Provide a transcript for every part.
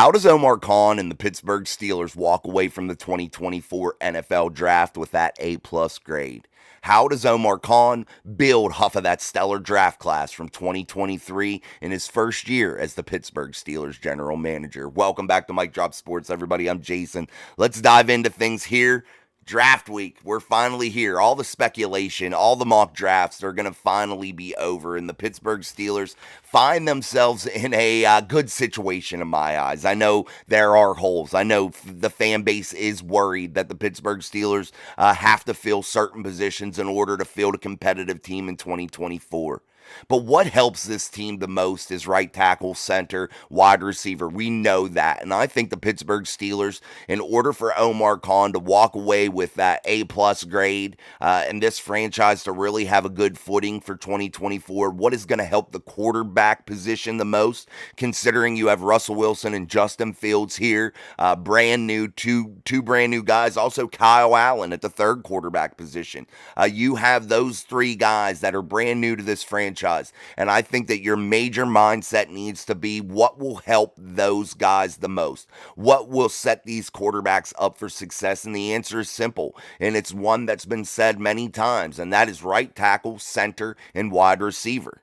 How does Omar Khan and the Pittsburgh Steelers walk away from the 2024 NFL Draft with that A-plus grade? How does Omar Khan build off of that stellar draft class from 2023 in his first year as the Pittsburgh Steelers general manager? Welcome back to Mike Drop Sports, everybody. I'm Jason. Let's dive into things here. Draft week, we're finally here. All the speculation, all the mock drafts are going to finally be over, and the Pittsburgh Steelers find themselves in a good situation in my eyes. I know there are holes. I know the fan base is worried that the Pittsburgh Steelers have to fill certain positions in order to field a competitive team in 2024. But what helps this team the most is right tackle, center, wide receiver. We know that. And I think the Pittsburgh Steelers, in order for Omar Khan to walk away with that A-plus grade and this franchise to really have a good footing for 2024, what is going to help the quarterback position the most, considering you have Russell Wilson and Justin Fields here, brand new, two brand new guys, also Kyle Allen at the third quarterback position. You have those three guys that are brand new to this franchise. And I think that your major mindset needs to be what will help those guys the most? What will set these quarterbacks up for success? And the answer is simple. And it's one that's been said many times, and that is right tackle, center, and wide receiver.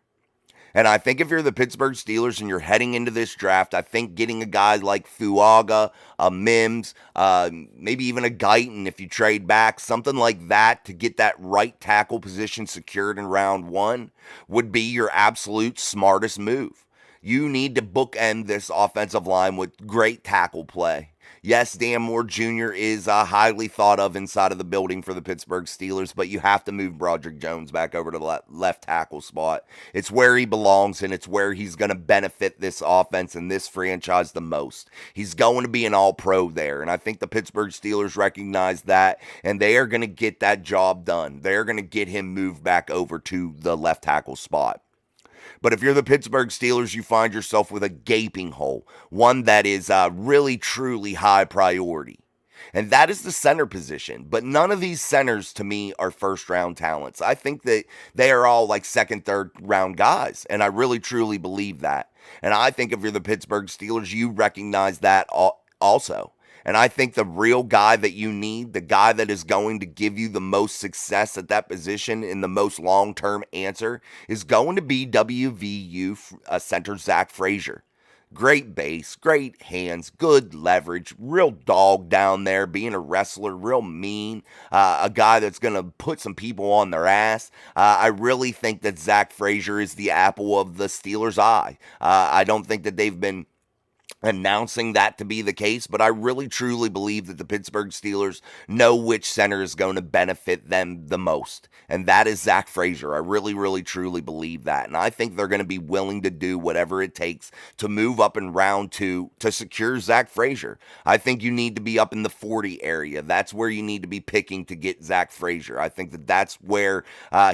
And I think if you're the Pittsburgh Steelers and you're heading into this draft, I think getting a guy like Fuaga, a Mims, maybe even a Guyton if you trade back, something like that to get that right tackle position secured in round one would be your absolute smartest move. You need to bookend this offensive line with great tackle play. Yes, Dan Moore Jr. is highly thought of inside of the building for the Pittsburgh Steelers, but you have to move Broderick Jones back over to the left tackle spot. It's where he belongs, and it's where he's going to benefit this offense and this franchise the most. He's going to be an all-pro there, and I think the Pittsburgh Steelers recognize that, and they are going to get that job done. They're going to get him moved back over to the left tackle spot. But if you're the Pittsburgh Steelers, you find yourself with a gaping hole, one that is really, truly high priority. And that is the center position. But none of these centers, to me, are first round talents. I think that they are all like second, third round guys. And I really, truly believe that. And I think if you're the Pittsburgh Steelers, you recognize that also. And I think the real guy that you need, the guy that is going to give you the most success at that position in the most long-term answer, is going to be WVU center Zach Frazier. Great base, great hands, good leverage, real dog down there, being a wrestler, real mean, a guy that's going to put some people on their ass. I really think that Zach Frazier is the apple of the Steelers' eye. I don't think that they've been announcing that to be the case, but I really truly believe that the Pittsburgh Steelers know which center is going to benefit them the most, and that is Zach Frazier. I really, really, truly believe that, and I think they're going to be willing to do whatever it takes to move up in round two to secure Zach Frazier. I think you need to be up in the 40 area. That's where you need to be picking to get Zach Frazier. I think that that's where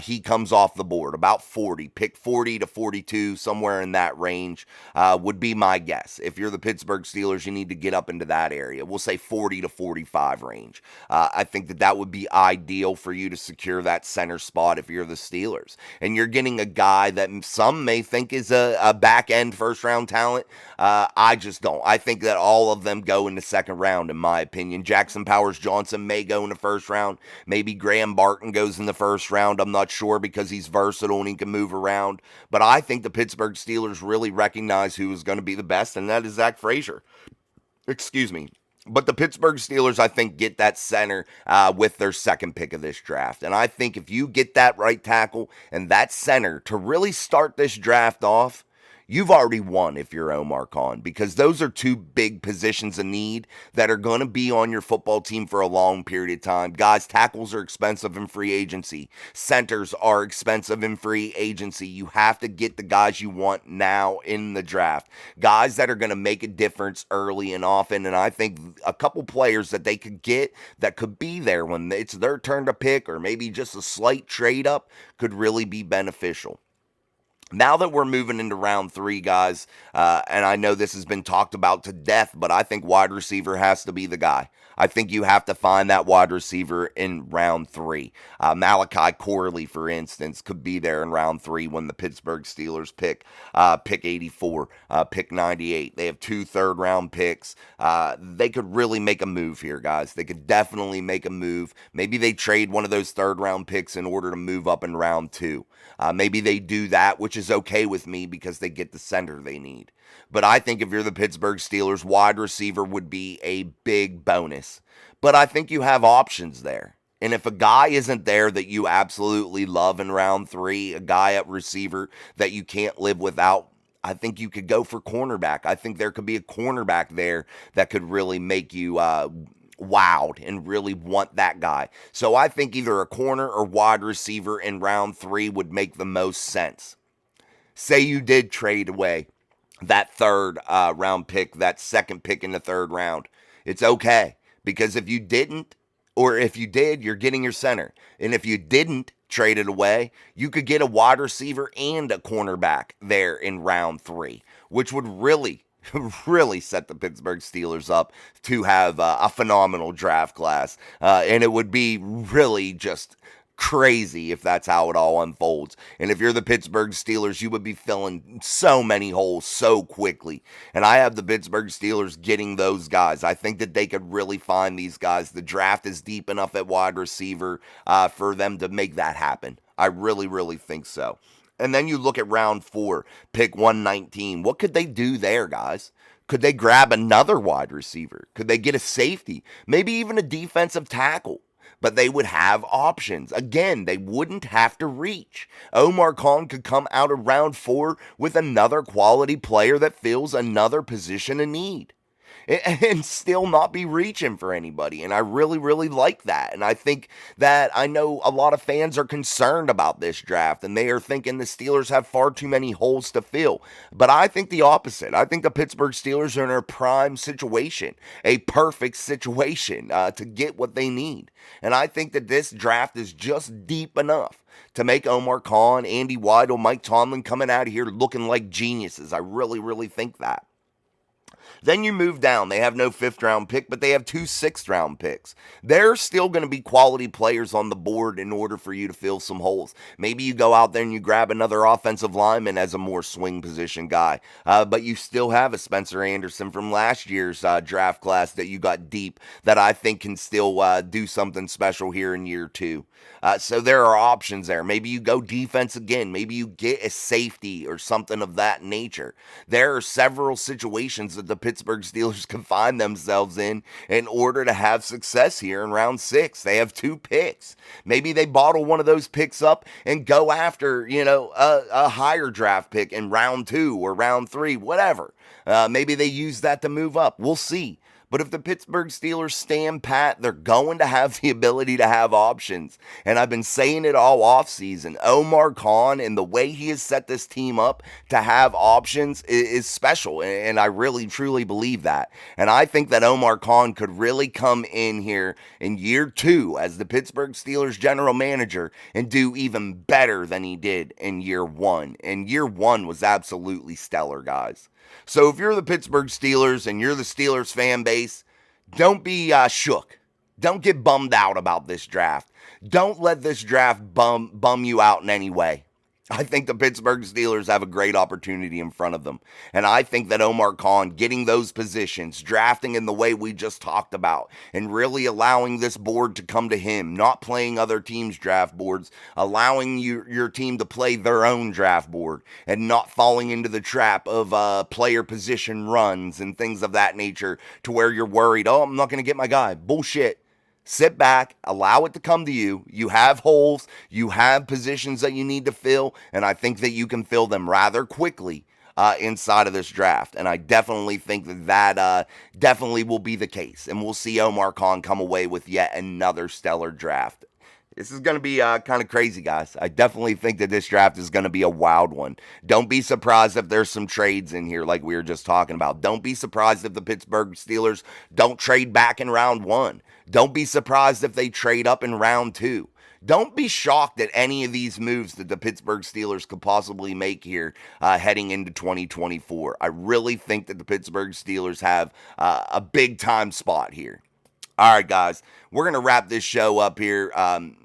he comes off the board, about 40. Pick 40 to 42, somewhere in that range would be my guess. If you're the Pittsburgh Steelers, you need to get up into that area. We'll say 40 to 45 range. I think that that would be ideal for you to secure that center spot if you're the Steelers. And you're getting a guy that some may think is a back-end first-round talent. I just don't. I think that all of them go in the second round, in my opinion. Jackson Powers-Johnson may go in the first round. Maybe Graham Barton goes in the first round. I'm not sure because he's versatile and he can move around. But I think the Pittsburgh Steelers really recognize who is going to be the best, and that is Zach Frazier. Excuse me. But the Pittsburgh Steelers, I think, get that center with their second pick of this draft. And I think if you get that right tackle and that center to really start this draft off, you've already won if you're Omar Khan, because those are two big positions of need that are going to be on your football team for a long period of time. Guys, tackles are expensive in free agency. Centers are expensive in free agency. You have to get the guys you want now in the draft. Guys that are going to make a difference early and often, and I think a couple players that they could get that could be there when it's their turn to pick, or maybe just a slight trade up, could really be beneficial. Now that we're moving into round three, guys, and I know this has been talked about to death, but I think wide receiver has to be the guy. I think you have to find that wide receiver in round three. Malachi Corley, for instance, could be there in round three when the Pittsburgh Steelers pick 84, pick 98. They have 2 third-round picks. They could really make a move here, guys. They could definitely make a move. Maybe they trade one of those third-round picks in order to move up in round two. Maybe they do that, which is okay with me because they get the center they need. But I think if you're the Pittsburgh Steelers, wide receiver would be a big bonus. But I think you have options there. And if a guy isn't there that you absolutely love in round three, a guy at receiver that you can't live without, I think you could go for cornerback. I think there could be a cornerback there that could really make you wowed and really want that guy. So I think either a corner or wide receiver in round three would make the most sense. Say you did trade away that third round pick, that second pick in the third round. It's okay because if you didn't, or if you did, you're getting your center. And if you didn't trade it away, you could get a wide receiver and a cornerback there in round three, which would really set the Pittsburgh Steelers up to have a phenomenal draft class. And it would be really just crazy if that's how it all unfolds. And if you're the Pittsburgh Steelers, you would be filling so many holes so quickly. And I have the Pittsburgh Steelers getting those guys. I think that they could really find these guys. The draft is deep enough at wide receiver for them to make that happen. I really think so. And then you look at round four, pick 119. What could they do there, guys? Could they grab another wide receiver? Could they get a safety? Maybe even a defensive tackle? But they would have options. Again, they wouldn't have to reach. Omar Khan could come out of round four with another quality player that fills another position of need and still not be reaching for anybody. And I really like that. And I think that I know a lot of fans are concerned about this draft and they are thinking the Steelers have far too many holes to fill. But I think the opposite. I think the Pittsburgh Steelers are in a prime situation, a perfect situation to get what they need. And I think that this draft is just deep enough to make Omar Khan, Andy Weidel, Mike Tomlin coming out of here looking like geniuses. I really think that. Then you move down. They have no 5th-round pick, but they have 2 6th-round picks. There's still going to be quality players on the board in order for you to fill some holes. Maybe you go out there and you grab another offensive lineman as a more swing position guy, but you still have a Spencer Anderson from last year's draft class that you got deep that I think can still do something special here in year 2. So there are options there. Maybe you go defense again. Maybe you get a safety or something of that nature. There are several situations that the Pittsburgh Steelers can find themselves in order to have success here in round 6. They have 2 picks. Maybe they bottle one of those picks up and go after, a higher draft pick in round 2 or round 3, whatever. Maybe they use that to move up. We'll see. But if the Pittsburgh Steelers stand pat, they're going to have the ability to have options. And I've been saying it all offseason. Omar Khan and the way he has set this team up to have options is special. And I really, truly believe that. And I think that Omar Khan could really come in here in year 2 as the Pittsburgh Steelers general manager and do even better than he did in year 1. And year 1 was absolutely stellar, guys. So if you're the Pittsburgh Steelers and you're the Steelers fan base, don't be shook. Don't get bummed out about this draft. Don't let this draft bum you out in any way. I think the Pittsburgh Steelers have a great opportunity in front of them. And I think that Omar Khan getting those positions, drafting in the way we just talked about, and really allowing this board to come to him, not playing other teams' draft boards, allowing your team to play their own draft board, and not falling into the trap of player position runs and things of that nature to where you're worried, oh, I'm not going to get my guy. Bullshit. Sit back, allow it to come to you. You have holes, you have positions that you need to fill, and I think that you can fill them rather quickly inside of this draft. And I definitely think that definitely will be the case. And we'll see Omar Khan come away with yet another stellar draft. This is going to be kind of crazy, guys. I definitely think that this draft is going to be a wild one. Don't be surprised if there's some trades in here like we were just talking about. Don't be surprised if the Pittsburgh Steelers don't trade back in round 1. Don't be surprised if they trade up in round 2. don't be shocked at any of these moves that the Pittsburgh Steelers could possibly make here heading into 2024. I really think that the Pittsburgh Steelers have a big time spot here. All right, guys, we're going to wrap this show up here.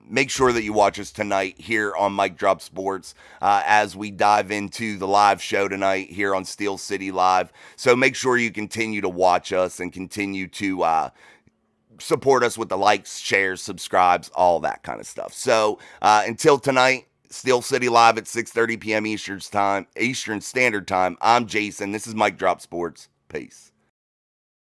Make sure that you watch us tonight here on Mic Drop Sports as we dive into the live show tonight here on Steel City Live. So make sure you continue to watch us and continue to support us with the likes, shares, subscribes, all that kind of stuff. So until tonight, Steel City Live at 6:30 p.m. Eastern Standard Time. I'm Jason. This is Mic Drop Sports. Peace.